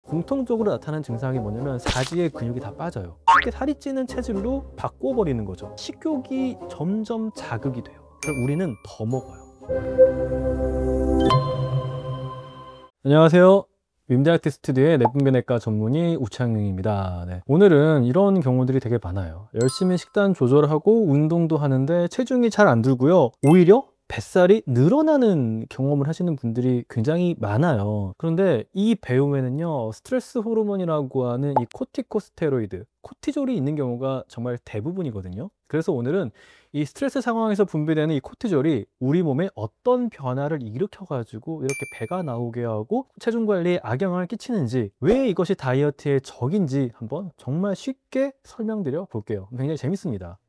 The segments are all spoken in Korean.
공통적으로 나타나는 증상이 뭐냐면 사지의 근육이 다 빠져요. 쉽게 살이 찌는 체질로 바꿔버리는 거죠. 식욕이 점점 자극이 돼요. 그럼 우리는 더 먹어요. 안녕하세요. 윈다이어트 스튜디오의 내분비내과 전문의 우창용입니다. 오늘은 이런 경우들이 되게 많아요. 열심히 식단 조절하고 운동도 하는데 체중이 잘 안 들고요. 오히려 뱃살이 늘어나는 경험을 하시는 분들이 굉장히 많아요. 그런데 이 배움에는요, 스트레스 호르몬이라고 하는 이 코티코스테로이드, 코티졸이 있는 경우가 정말 대부분이거든요. 그래서 오늘은 이 스트레스 상황에서 분비되는 이 코티졸이 우리 몸에 어떤 변화를 일으켜 가지고 이렇게 배가 나오게 하고 체중 관리에 악영향을 끼치는지, 왜 이것이 다이어트의 적인지 한번 정말 쉽게 설명드려 볼게요. 굉장히 재밌습니다.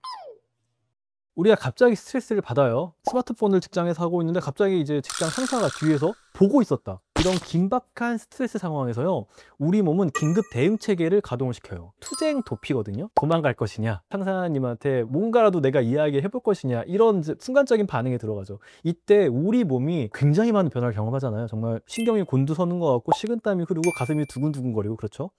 우리가 갑자기 스트레스를 받아요. 스마트폰을 직장에서 하고 있는데 갑자기 이제 직장 상사가 뒤에서 보고 있었다. 이런 긴박한 스트레스 상황에서요, 우리 몸은 긴급 대응 체계를 가동을 시켜요. 투쟁 도피거든요. 도망갈 것이냐, 상사님한테 뭔가라도 내가 이야기해 볼 것이냐, 이런 순간적인 반응에 들어가죠. 이때 우리 몸이 굉장히 많은 변화를 경험하잖아요. 정말 신경이 곤두서는 것 같고 식은땀이 흐르고 가슴이 두근두근거리고, 그렇죠?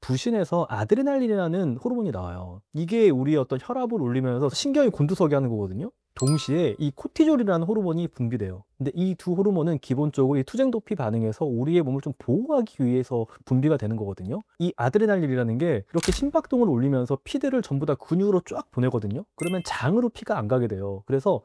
부신에서 아드레날린이라는 호르몬이 나와요. 이게 우리의 어떤 혈압을 올리면서 신경이 곤두서게 하는 거거든요. 동시에 이 코티졸이라는 호르몬이 분비돼요. 근데 이 두 호르몬은 기본적으로 이 투쟁도피 반응에서 우리의 몸을 좀 보호하기 위해서 분비가 되는 거거든요. 이 아드레날린이라는 게 이렇게 심박동을 올리면서 피들을 전부 다 근육으로 쫙 보내거든요. 그러면 장으로 피가 안 가게 돼요. 그래서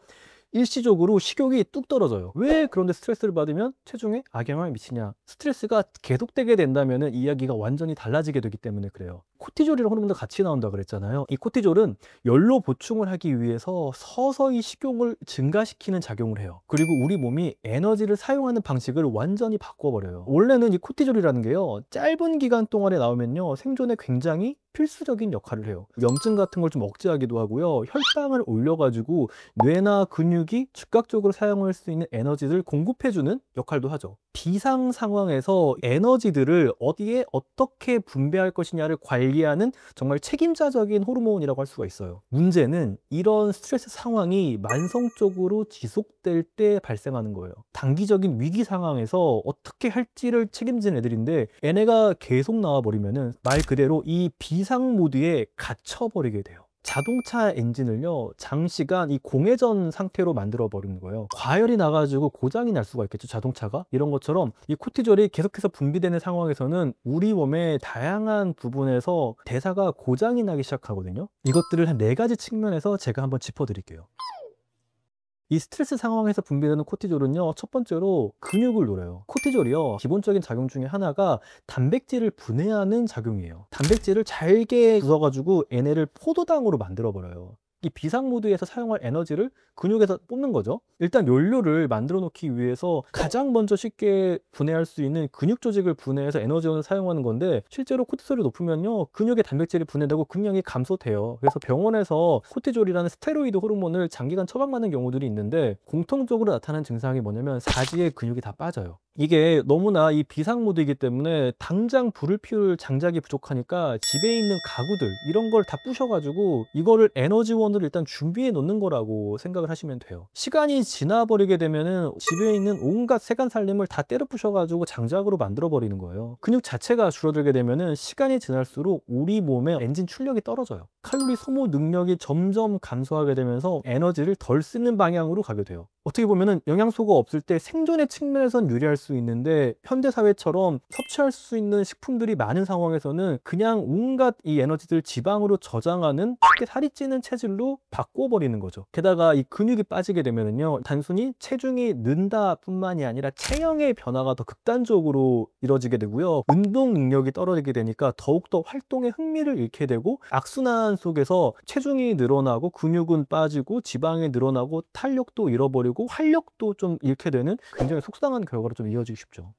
일시적으로 식욕이 뚝 떨어져요. 왜 그런데 스트레스를 받으면 체중에 악영향을 미치냐? 스트레스가 계속되게 된다면 이야기가 완전히 달라지게 되기 때문에 그래요. 코티졸이라는 호르몬도 같이 나온다 그랬잖아요. 이 코티졸은 연로 보충을 하기 위해서 서서히 식욕을 증가시키는 작용을 해요. 그리고 우리 몸이 에너지를 사용하는 방식을 완전히 바꿔버려요. 원래는 이 코티졸이라는 게요, 짧은 기간 동안에 나오면요, 생존에 굉장히 필수적인 역할을 해요. 염증 같은 걸 좀 억제하기도 하고요, 혈당을 올려가지고 뇌나 근육이 즉각적으로 사용할 수 있는 에너지를 공급해주는 역할도 하죠. 비상 상황에서 에너지들을 어디에 어떻게 분배할 것이냐를 관리하는 정말 책임자적인 호르몬이라고 할 수가 있어요. 문제는 이런 스트레스 상황이 만성적으로 지속될 때 발생하는 거예요. 단기적인 위기 상황에서 어떻게 할지를 책임진 애들인데 얘네가 계속 나와버리면은 말 그대로 이 비상 모드에 갇혀버리게 돼요. 자동차 엔진을요, 장시간 이 공회전 상태로 만들어 버리는 거예요. 과열이 나가지고 고장이 날 수가 있겠죠, 자동차가. 이런 것처럼 이 코티졸이 계속해서 분비되는 상황에서는 우리 몸의 다양한 부분에서 대사가 고장이 나기 시작하거든요. 이것들을 한 4가지 측면에서 제가 한번 짚어 드릴게요. 이 스트레스 상황에서 분비되는 코티졸은요, 첫 번째로 근육을 노려요. 코티졸이요, 기본적인 작용 중에 하나가 단백질을 분해하는 작용이에요. 단백질을 잘게 부숴가지고 얘네를 포도당으로 만들어 버려요. 이 비상 모드에서 사용할 에너지를 근육에서 뽑는 거죠. 일단 연료를 만들어 놓기 위해서 가장 먼저 쉽게 분해할 수 있는 근육 조직을 분해해서 에너지원을 사용하는 건데, 실제로 코티솔이 높으면요, 근육의 단백질이 분해되고 근력이 감소돼요. 그래서 병원에서 코티졸이라는 스테로이드 호르몬을 장기간 처방받는 경우들이 있는데, 공통적으로 나타나는 증상이 뭐냐면 사지의 근육이 다 빠져요. 이게 너무나 이 비상 모드이기 때문에 당장 불을 피울 장작이 부족하니까 집에 있는 가구들 이런 걸 다 부셔가지고 이거를 에너지원으로 일단 준비해 놓는 거라고 생각을 하시면 돼요. 시간이 지나버리게 되면은 집에 있는 온갖 세간 살림을 다 때려 부셔가지고 장작으로 만들어 버리는 거예요. 근육 자체가 줄어들게 되면은 시간이 지날수록 우리 몸의 엔진 출력이 떨어져요. 칼로리 소모 능력이 점점 감소하게 되면서 에너지를 덜 쓰는 방향으로 가게 돼요. 어떻게 보면은 영양소가 없을 때 생존의 측면에선 유리할 수 있는데, 현대사회처럼 섭취할 수 있는 식품들이 많은 상황에서는 그냥 온갖 이 에너지들 지방으로 저장하는 쉽게 살이 찌는 체질로 바꿔버리는 거죠. 게다가 이 근육이 빠지게 되면은요, 단순히 체중이 는다 뿐만이 아니라 체형의 변화가 더 극단적으로 이뤄지게 되고요, 운동 능력이 떨어지게 되니까 더욱더 활동에 흥미를 잃게 되고, 악순환 속에서 체중이 늘어나고 근육은 빠지고 지방이 늘어나고 탄력도 잃어버리고 활력도 좀 잃게 되는 굉장히 속상한 결과로 좀 이어지기 쉽죠.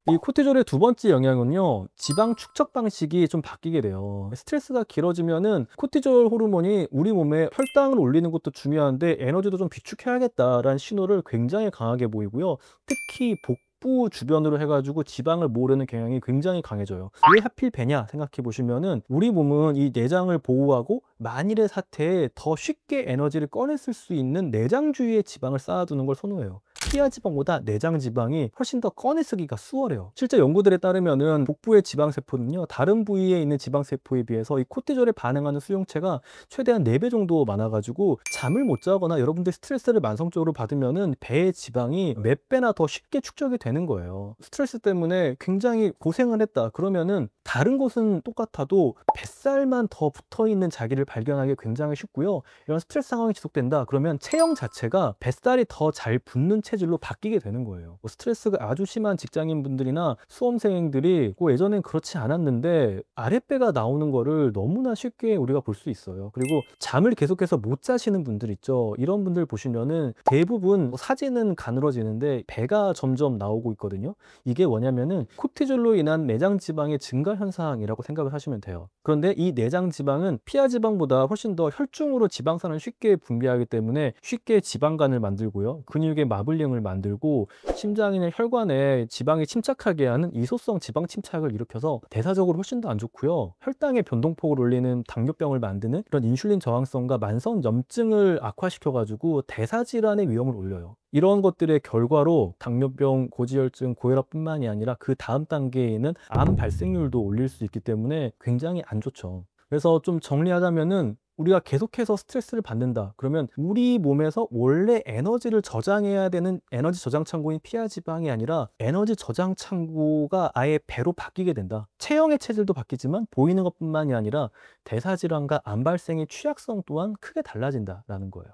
이 코티졸의 두 번째 영향은요, 지방 축적 방식이 좀 바뀌게 돼요. 스트레스가 길어지면은 코티졸 호르몬이 우리 몸에 혈당을 올리는 것도 중요한데 에너지도 좀 비축해야겠다라는 신호를 굉장히 강하게 보이고요, 특히 복부 주변으로 해가지고 지방을 모으려는 경향이 굉장히 강해져요. 왜 하필 배냐 생각해 보시면은, 우리 몸은 이 내장을 보호하고 만일의 사태에 더 쉽게 에너지를 꺼냈을 수 있는 내장 주위에 지방을 쌓아두는 걸 선호해요. 피하 지방보다 내장 지방이 훨씬 더 꺼내쓰기가 수월해요. 실제 연구들에 따르면은 복부의 지방 세포는요, 다른 부위에 있는 지방 세포에 비해서 이 코티졸에 반응하는 수용체가 최대한 4배 정도 많아가지고 잠을 못 자거나 여러분들 스트레스를 만성적으로 받으면은 배의 지방이 몇 배나 더 쉽게 축적이 되는 거예요. 스트레스 때문에 굉장히 고생을 했다 그러면은 다른 곳은 똑같아도 뱃살만 더 붙어있는 자기를 발견하기 굉장히 쉽고요. 이런 스트레스 상황이 지속된다 그러면 체형 자체가 뱃살이 더 잘 붙는 체질로 바뀌게 되는 거예요. 뭐 스트레스가 아주 심한 직장인 분들이나 수험생들이 예전엔 그렇지 않았는데 아랫배가 나오는 거를 너무나 쉽게 우리가 볼 수 있어요. 그리고 잠을 계속해서 못 자시는 분들 있죠. 이런 분들 보시면은 대부분 사진은 가늘어지는데 배가 점점 나오고 있거든요. 이게 뭐냐면은 코티졸로 인한 내장 지방의 증가 현상이라고 생각을 하시면 돼요. 그런데 이 내장 지방은 피하 지방보다 훨씬 더 혈중으로 지방산을 쉽게 분비하기 때문에 쉽게 지방간을 만들고요. 근육의 마블링을 만들고 심장이나 혈관에 지방이 침착하게 하는 이소성 지방 침착을 일으켜서 대사적으로 훨씬 더 안 좋고요. 혈당의 변동폭을 올리는 당뇨병을 만드는 이런 인슐린 저항성과 만성 염증을 악화시켜가지고 대사질환의 위험을 올려요. 이런 것들의 결과로 당뇨병, 고지혈증, 고혈압뿐만이 아니라 그 다음 단계에는 암 발생률도 올릴 수 있기 때문에 굉장히 안 좋죠. 그래서 좀 정리하자면은 우리가 계속해서 스트레스를 받는다 그러면 우리 몸에서 원래 에너지를 저장해야 되는 에너지 저장 창고인 피하 지방이 아니라 에너지 저장 창고가 아예 배로 바뀌게 된다. 체형의 체질도 바뀌지만 보이는 것뿐만이 아니라 대사질환과 암 발생의 취약성 또한 크게 달라진다라는 거예요.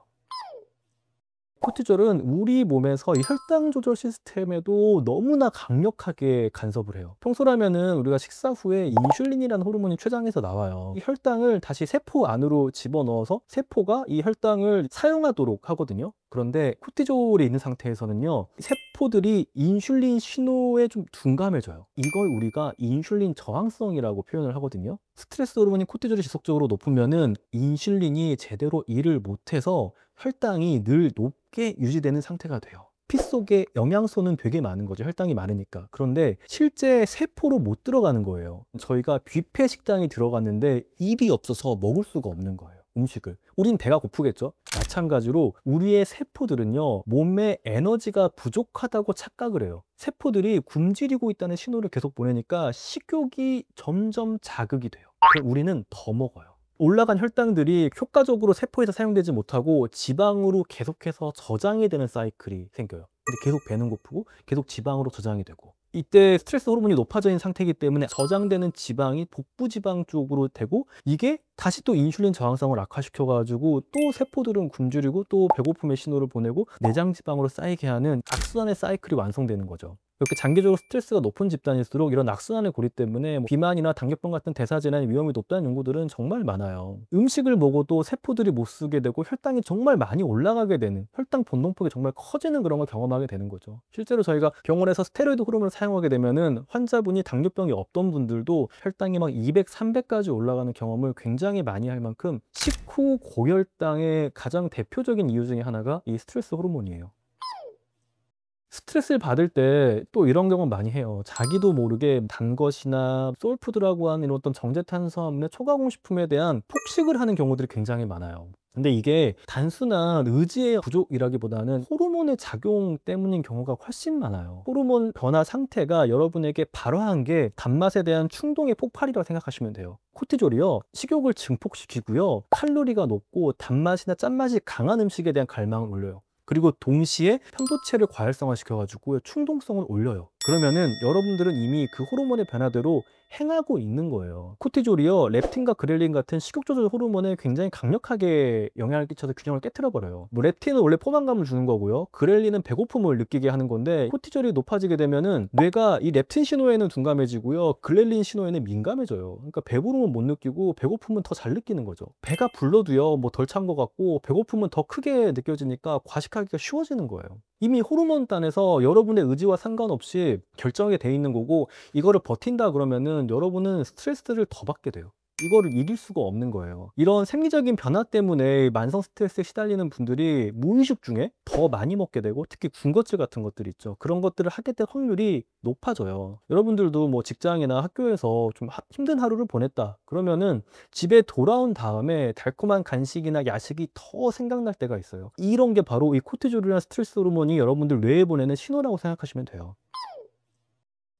코티졸은 우리 몸에서 이 혈당 조절 시스템에도 너무나 강력하게 간섭을 해요. 평소라면은 우리가 식사 후에 인슐린이라는 호르몬이 췌장에서 나와요. 이 혈당을 다시 세포 안으로 집어넣어서 세포가 이 혈당을 사용하도록 하거든요. 그런데 코티졸이 있는 상태에서는요, 세포들이 인슐린 신호에 좀 둔감해져요. 이걸 우리가 인슐린 저항성이라고 표현을 하거든요. 스트레스 호르몬인 코티졸이 지속적으로 높으면은 인슐린이 제대로 일을 못해서 혈당이 늘 높게 유지되는 상태가 돼요. 피 속에 영양소는 되게 많은 거죠. 혈당이 많으니까. 그런데 실제 세포로 못 들어가는 거예요. 저희가 뷔페 식당이 들어갔는데 입이 없어서 먹을 수가 없는 거예요. 음식을. 우린 배가 고프겠죠. 마찬가지로 우리의 세포들은요, 몸에 에너지가 부족하다고 착각을 해요. 세포들이 굶주리고 있다는 신호를 계속 보내니까 식욕이 점점 자극이 돼요. 그럼 우리는 더 먹어요. 올라간 혈당들이 효과적으로 세포에서 사용되지 못하고 지방으로 계속해서 저장이 되는 사이클이 생겨요. 근데 계속 배는 고프고 계속 지방으로 저장이 되고, 이때 스트레스 호르몬이 높아져 있는 상태이기 때문에 저장되는 지방이 복부 지방 쪽으로 되고, 이게 다시 또 인슐린 저항성을 악화시켜 가지고 또 세포들은 굶주리고 또 배고픔의 신호를 보내고 내장 지방으로 쌓이게 하는 악순환의 사이클이 완성되는 거죠. 이렇게 장기적으로 스트레스가 높은 집단일수록 이런 악순환의 고리 때문에 비만이나 당뇨병 같은 대사질환의 위험이 높다는 연구들은 정말 많아요. 음식을 먹어도 세포들이 못 쓰게 되고 혈당이 정말 많이 올라가게 되는, 혈당 변동폭이 정말 커지는 그런 걸 경험하게 되는 거죠. 실제로 저희가 병원에서 스테로이드 호르몬을 사용하게 되면은 환자분이 당뇨병이 없던 분들도 혈당이 막 200, 300까지 올라가는 경험을 굉장히 많이 할 만큼 식후 고혈당의 가장 대표적인 이유 중에 하나가 이 스트레스 호르몬이에요. 스트레스를 받을 때 또 이런 경우 많이 해요. 자기도 모르게 단 것이나 소울푸드라고 하는 이런 어떤 정제탄수화물의 초가공식품에 대한 폭식을 하는 경우들이 굉장히 많아요. 근데 이게 단순한 의지의 부족이라기보다는 호르몬의 작용 때문인 경우가 훨씬 많아요. 호르몬 변화 상태가 여러분에게 발화한 게 단맛에 대한 충동의 폭발이라고 생각하시면 돼요. 코티졸이요, 식욕을 증폭시키고요, 칼로리가 높고 단맛이나 짠맛이 강한 음식에 대한 갈망을 올려요. 그리고 동시에 편도체를 과활성화 시켜가지고 충동성을 올려요. 그러면은 여러분들은 이미 그 호르몬의 변화대로 행하고 있는 거예요. 코티졸이요, 렙틴과 그렐린 같은 식욕 조절 호르몬에 굉장히 강력하게 영향을 끼쳐서 균형을 깨트려 버려요. 뭐 렙틴은 원래 포만감을 주는 거고요, 그렐린은 배고픔을 느끼게 하는 건데, 코티졸이 높아지게 되면은 뇌가 이 렙틴 신호에는 둔감해지고요, 그렐린 신호에는 민감해져요. 그러니까 배부름은 못 느끼고 배고픔은 더 잘 느끼는 거죠. 배가 불러도요, 뭐 덜 찬 것 같고 배고픔은 더 크게 느껴지니까 과식하기가 쉬워지는 거예요. 이미 호르몬 단에서 여러분의 의지와 상관없이 결정이 돼 있는 거고, 이거를 버틴다 그러면은 여러분은 스트레스를 더 받게 돼요. 이거를 이길 수가 없는 거예요. 이런 생리적인 변화 때문에 만성 스트레스에 시달리는 분들이 무의식 중에 더 많이 먹게 되고, 특히 군것질 같은 것들 있죠. 그런 것들을 하게 될 확률이 높아져요. 여러분들도 뭐 직장이나 학교에서 좀 힘든 하루를 보냈다 그러면은 집에 돌아온 다음에 달콤한 간식이나 야식이 더 생각날 때가 있어요. 이런 게 바로 이 코티졸이나 스트레스 호르몬이 여러분들 뇌에 보내는 신호라고 생각하시면 돼요.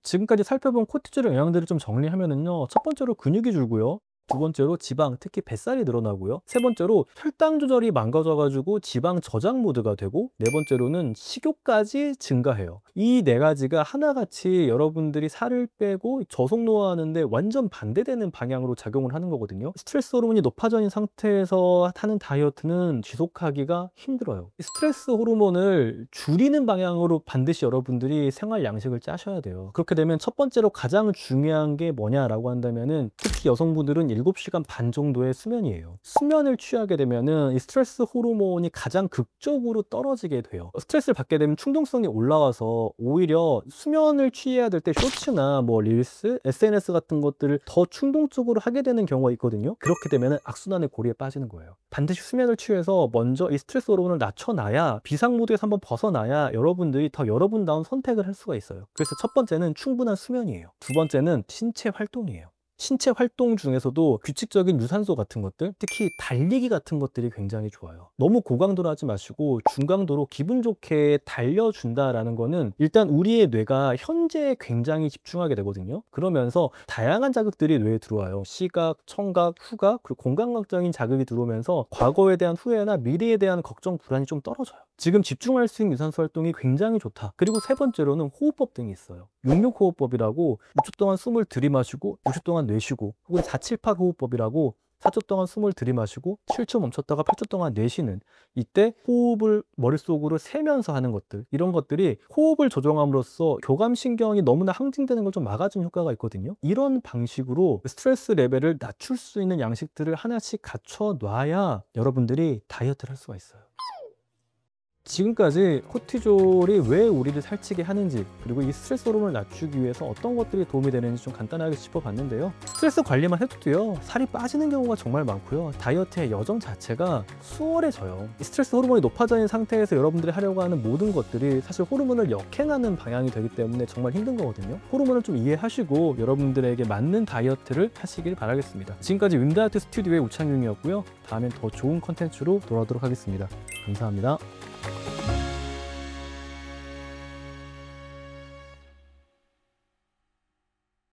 지금까지 살펴본 코티졸의 영향들을 좀 정리하면은요, 첫 번째로 근육이 줄고요, 두 번째로 지방, 특히 뱃살이 늘어나고요, 세 번째로 혈당 조절이 망가져가지고 지방 저장 모드가 되고, 네 번째로는 식욕까지 증가해요. 이 네 가지가 하나같이 여러분들이 살을 빼고 저속 노화하는데 완전 반대되는 방향으로 작용을 하는 거거든요. 스트레스 호르몬이 높아져 있는 상태에서 하는 다이어트는 지속하기가 힘들어요. 이 스트레스 호르몬을 줄이는 방향으로 반드시 여러분들이 생활 양식을 짜셔야 돼요. 그렇게 되면 첫 번째로 가장 중요한 게 뭐냐라고 한다면은, 특히 여성분들은 7시간 반 정도의 수면이에요. 수면을 취하게 되면은 이 스트레스 호르몬이 가장 극적으로 떨어지게 돼요. 스트레스를 받게 되면 충동성이 올라와서 오히려 수면을 취해야 될 때 쇼츠나 뭐 릴스, SNS 같은 것들을 더 충동적으로 하게 되는 경우가 있거든요. 그렇게 되면은 악순환의 고리에 빠지는 거예요. 반드시 수면을 취해서 먼저 이 스트레스 호르몬을 낮춰놔야, 비상 모드에서 한번 벗어나야 여러분들이 더 여러분다운 선택을 할 수가 있어요. 그래서 첫 번째는 충분한 수면이에요. 두 번째는 신체 활동이에요. 신체 활동 중에서도 규칙적인 유산소 같은 것들, 특히 달리기 같은 것들이 굉장히 좋아요. 너무 고강도로 하지 마시고 중강도로 기분 좋게 달려준다라는 거는, 일단 우리의 뇌가 현재에 굉장히 집중하게 되거든요. 그러면서 다양한 자극들이 뇌에 들어와요. 시각, 청각, 후각, 그리고 공감각적인 자극이 들어오면서 과거에 대한 후회나 미래에 대한 걱정, 불안이 좀 떨어져요. 지금 집중할 수 있는 유산소 활동이 굉장히 좋다. 그리고 세 번째로는 호흡법 등이 있어요. 66호흡법이라고 6초 동안 숨을 들이마시고 6초 동안 내쉬고, 혹은 478 호흡법이라고 4초 동안 숨을 들이마시고 7초 멈췄다가 8초 동안 내쉬는, 이때 호흡을 머릿속으로 세면서 하는 것들, 이런 것들이 호흡을 조정함으로써 교감신경이 너무나 항진되는 걸 좀 막아주는 효과가 있거든요. 이런 방식으로 스트레스 레벨을 낮출 수 있는 양식들을 하나씩 갖춰 놔야 여러분들이 다이어트를 할 수가 있어요. 지금까지 코티졸이 왜 우리를 살찌게 하는지, 그리고 이 스트레스 호르몬을 낮추기 위해서 어떤 것들이 도움이 되는지 좀 간단하게 짚어봤는데요. 스트레스 관리만 해도요, 살이 빠지는 경우가 정말 많고요, 다이어트의 여정 자체가 수월해져요. 이 스트레스 호르몬이 높아져 있는 상태에서 여러분들이 하려고 하는 모든 것들이 사실 호르몬을 역행하는 방향이 되기 때문에 정말 힘든 거거든요. 호르몬을 좀 이해하시고 여러분들에게 맞는 다이어트를 하시길 바라겠습니다. 지금까지 윈다이어트 스튜디오의 우창윤이었고요. 다음엔 더 좋은 컨텐츠로 돌아오도록 하겠습니다. 감사합니다.